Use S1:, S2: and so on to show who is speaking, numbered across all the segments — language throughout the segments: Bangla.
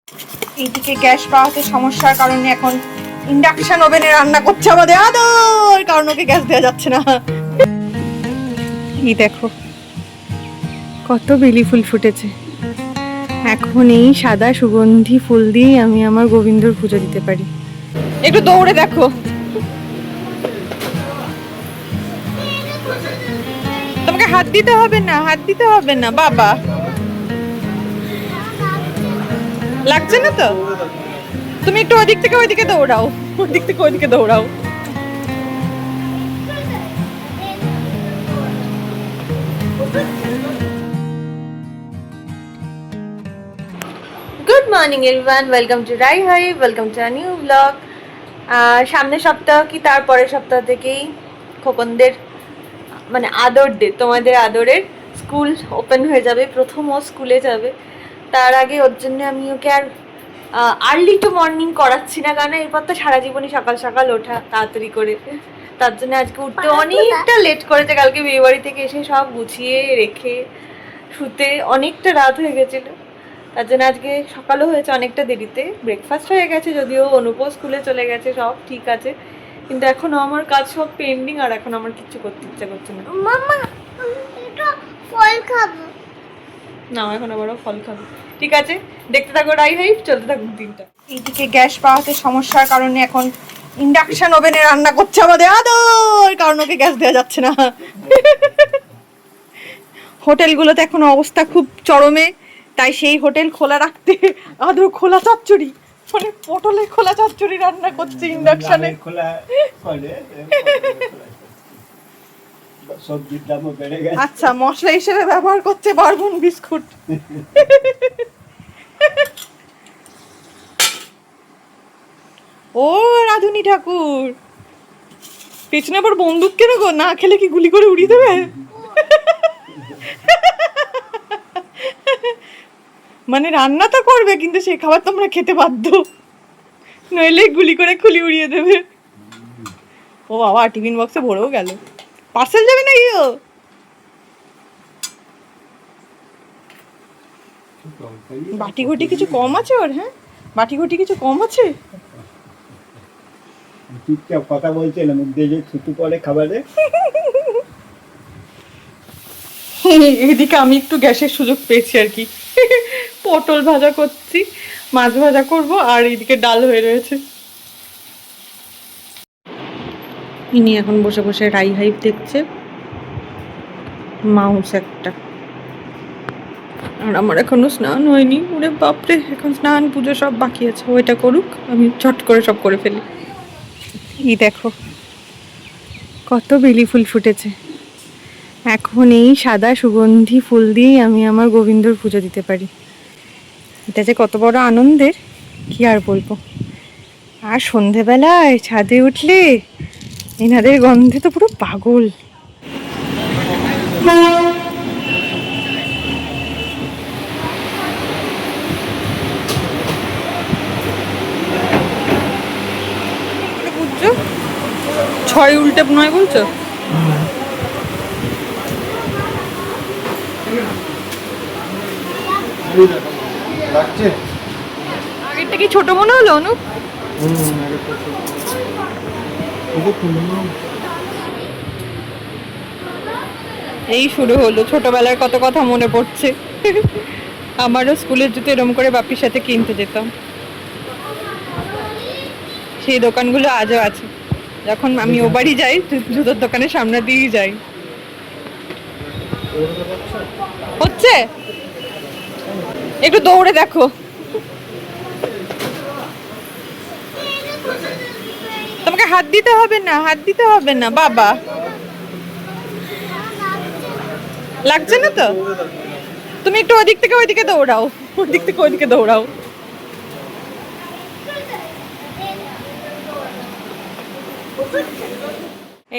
S1: এইদিকে গ্যাস পাওয়াতে সমস্যার কারণে এখন ইন্ডাকশন ওভেনে রান্না করছে আমাদের আদর, কারণ ওকে গ্যাস দেওয়া যাচ্ছে না। এই দেখো কত বেলি ফুল ফুটেছে। এখন এই সাদা সুগন্ধি ফুল দিয়ে আমি আমার গোবিন্দর পুজো দিতে পারি। একটু দৌড়ে দেখো, তোমাকে হাত দিতে হবে না, হাত দিতে হবে না বাবা। লাগছে না তো? তুমি একটু ওদিক থেকে ওইদিকে দৌড়াও, ওদিক থেকে ওইদিকে দৌড়াও। Good morning everyone, welcome to রাই hi, welcome to a new blog. সামনের সপ্তাহ কি তারপরের সপ্তাহ থেকেই খোকনদের মানে আদর ডে, তোমাদের আদরের স্কুল ওপেন হয়ে যাবে, প্রথম ও স্কুলে যাবে। তার আগে ওর জন্য আমি ওকে আর আর্লি টু মর্নিং করাচ্ছি না, কারণ এরপর তো সারা জীবনই সকাল সকাল ওঠা তাড়াতাড়ি করে। তার জন্য আজকে উঠতে অনেকটা লেট করেছে, কালকে বিয়েবাড়ি থেকে এসে সব গুছিয়ে রেখে শুতে অনেকটা রাত হয়ে গেছিলো। তার জন্য আজকে সকালও হয়েছে অনেকটা দেরিতে, ব্রেকফাস্ট হয়ে গেছে, যদিও অনুপও স্কুলে চলে গেছে, সব ঠিক আছে, কিন্তু এখনো আমার কাজ সব পেন্ডিং, আর এখন আমার কিছু করতে ইচ্ছা করছে না।
S2: মামা এটা ফল খাবো
S1: না, এখন আবারও ফল খাবো। ঠিক আছে, দেখতে থাকো রাই হাইফ, চলতে থাকুক দিনটা। এইদিকে গ্যাস পাওয়াতে সমস্যার কারণে এখন ইন্ডাকশন ওভেনে রান্না করছে আমাদের আদর, কারণ ওকে গ্যাস দেওয়া যাচ্ছে না। হোটেলগুলোতে এখন অবস্থা খুব চরমে, তাই সেই হোটেল খোলা রাখতে আদর খোলা চচ্চড়ি, মানে পটলের খোলা চচ্চড়ি রান্না করছে ইন্ডাকশনে। আচ্ছা, মশলা হিসেবে ব্যবহার করছে বারবন বিস্কুট। ও রাধুনি ঠাকুর, পেছনে আবার বন্দুক কেন গো? না খেলে কি গুলি করে উড়িয়ে দেবে? মানে রান্না তো করবে, কিন্তু সেই খাবার তোমরা খেতে বাধ্য, নইলে গুলি করে খুলি উড়িয়ে দেবে। ও বাবা, টিফিন বক্সে ভরেও গেল, পার্সেল যাবে নাকি? ও বাটি ঘটি কিছু কম আছে ওর? হ্যাঁ, বাটি ঘটি কিছু কম আছে।
S3: চুপচাপ কথা বলছে না, মুখ দিয়ে যে ছুটু পড়ে খাবারে।
S1: এদিকে আমি একটু গ্যাসের সুযোগ পেয়েছি আর কি, পটল ভাজা করছি, মাছ ভাজা করব, আর এইদিকে ডাল হয়ে রয়েছে। ইনি এখন বসে বসে রাই হাইপ দেখছে, মাউস একটা। আর আমার এখনো স্নান হয়নি, ওরে বাপরে, এখন স্নান পুজো সব বাকি আছে, ওইটা করুক, আমি চট করে সব করে ফেলি। এই দেখো কত বেলি ফুল ফুটেছে। এখন এই সাদা সুগন্ধি ফুল দিয়েই আমি আমার গোবিন্দর পুজো দিতে পারি। এটা যে কত বড় আনন্দের কি আর বলবো। আর সন্ধেবেলায় ছাদে উঠলে এনাদের গন্ধে তো পুরো পাগল। বুঝছো, 6 উল্টে 9 বলছো? আগেরটা কি ছোট মনে হলো অনুপ? এই শুরু হলো, ছোটবেলার কত কথা মনে পড়ছে। আমারও স্কুলের জুতো এরম করে বাপির সাথে কিনতে যেতাম, সেই দোকানগুলো আজও আছে। যখন আমি ও বাড়ি যাই, জুতোর দোকানের সামনে দিয়েই যাই। হচ্ছে, একটু দৌড়ে দেখো, তোমাকে হাত দিতে হবে না, হাত দিতে হবে না বাবা। লাগছে না তো? তুমি একটু ওদিক থেকে ওইদিকে দৌড়াও, ওদিক থেকে ওইদিকে দৌড়াও।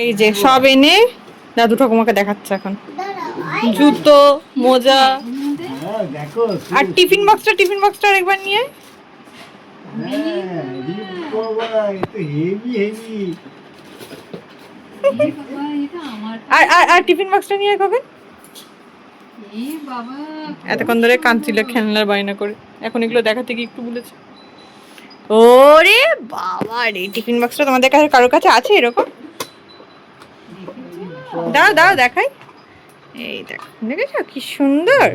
S1: এই যে সব এনে দাদু ঠাকুমাকে দেখাচ্ছে এখন, জুতো, মোজা, আর টিফিন বক্সটা একবার নিয়ে। আর টিফিন বক্সটা নিয়ে কখন এতক্ষণ ধরে কাঁদছিল খেলনার বায়না করে, এখন এগুলো দেখাতে গিয়ে একটু বলেছে। ওরে বাবা রে, টিফিন বক্সটা তোমাদের কাছে কারোর কাছে আছে এরকম? দাও দাও দেখাই। এই দেখো, দেখেছো কি সুন্দর।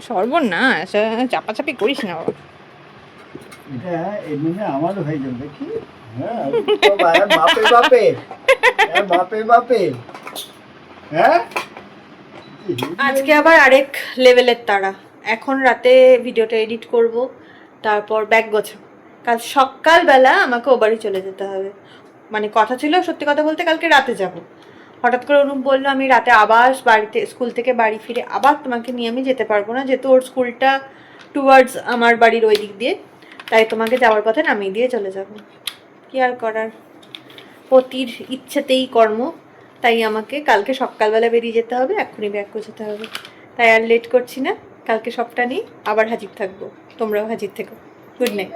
S1: সর্বনাশ, চাপাচাপি করিস না বাবা।
S3: এটা এমনি আমারও হয়ে যাবে দেখি। হ্যাঁ বাবা, বাপে বাপে, বাপে বাপে। হ্যাঁ
S1: আজকে আবার আরেক লেভেলের তাড়া। এখন রাতে ভিডিওটা এডিট করব, তারপর ব্যাগ গোছাবো। কাল সকালবেলা আমাকে ও বাড়ি চলে যেতে হবে। মানে কথা ছিল, সত্যি কথা বলতে কালকে রাতে যাব। হঠাৎ করে অনুপ বললো আমি রাতে আবার বাড়িতে, স্কুল থেকে বাড়ি ফিরে আবার তোমাকে নিয়ে আমি যেতে পারবো না, যেহেতু ওর স্কুলটা টুয়ার্ডস আমার বাড়ির ওই দিক দিয়ে, তাই তোমাকে যাওয়ার পথে নামিয়ে দিয়ে চলে যাব। কি আর করার, পতির ইচ্ছেতেই কর্ম। তাই আমাকে কালকে সকালবেলা বেরিয়ে যেতে হবে, এক্ষুনি ব্যাগ গোছাতে হবে। তাই আর লেট করছি না, কালকে সবটা নিয়ে আবার হাজির থাকবো। তোমরাও হাজির থেকো। Good night.